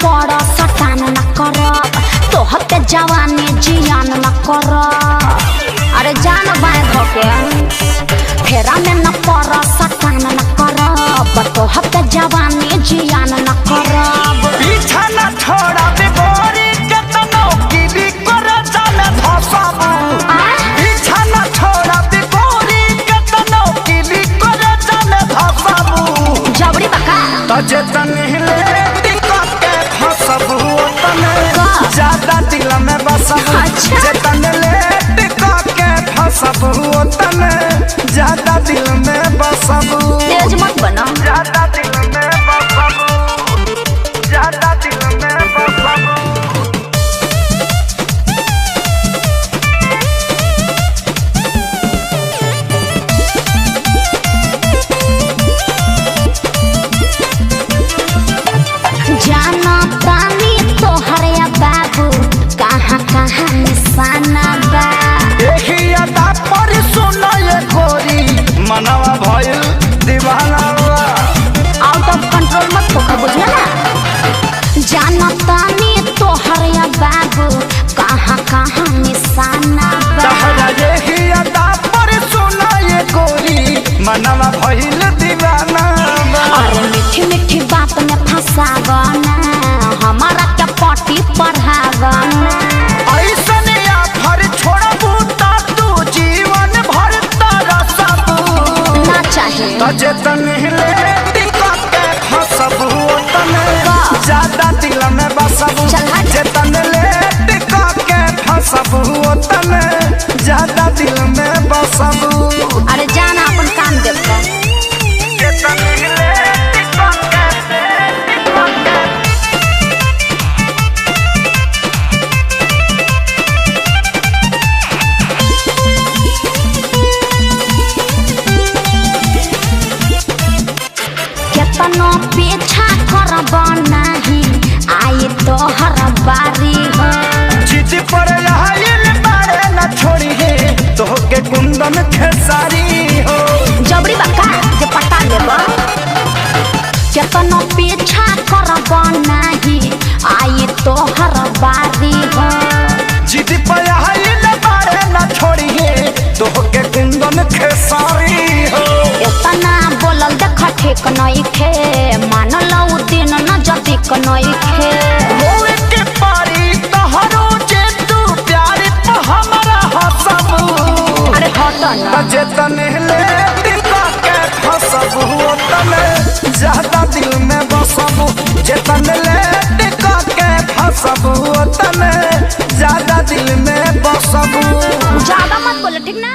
पड़ सटान न करब तोहते जवानी जियान न करब। अरे जान बाय धोके फेरा में न पड़ सटान न करब तोहते जवानी जियान न करब। पीछा न छोड़ा बिगोरी केतनो गिरी कर जाने धसबू। पीछा न छोड़ा बिगोरी केतनो गिरी कर जाने धसबू। जबरी बका तजे तनहिले टिकट के फसबू तने ज्यादा दिल में बसबू। अच्छा। जे तनले टिकट के फसबू तने ज्यादा दिल में बसबू। तेज मत बना ज्यादा दिल में बसबू। ज्यादा दिल में बसबू। जाना तानी तोहरे बाबू कहाँ कहाँ निशाना बा। देखी अदा पर सुनो ये गोरी मनवा भइल दीवाना बा। आउट ऑफ कंट्रोल मत होकर बुझला ना। जाना तानी तोहरे बाबू कहाँ कहाँ निशाना बा। तहरा देखी अदा पर सुनो ये गोरी मनवा भइल दीवाना बा। अरे मीठी मीठी बात में फंसावना हमारा क्या पार्टी पढ़ावना। ऐसन आफर छोड़बू ता तू जीवन भर तरसबू। ना चाहिए तजे तनहिले टिकट के फसबू तने ज्यादा दिल में बसबू। चल हट। जे तनले टिकट के फसबू तने ज्यादा दिल में बसबू। अरे जाना अपन काम देखो। जे तनहिले टिकट के केतनो पीछा करब नाही आई तोहर बारी हो। चित पर आइल बारे न छोड़ी है तोहके कुंदन खेसारी हो। जबरी बका जे पटा लेब केतनो पीछा करब नाही आई तोहर बारी हो। जिद पर आइल बारे न छोड़ी है तोहके कुंदन खेसारी हो। इतना बोलल देख ठीक नइखे मानल उ दिन न जदिक नइखे। होए के पारी तोहरो जे तू प्यार पे हमरा हसबू। अरे हट ना जे तनले टिकट के फसबू तने ज्यादा दिल में बसबू। जे तनले टिकट के फसबू तने ज्यादा दिल में बसबू। ज्यादा मत बोलो ठीक ना।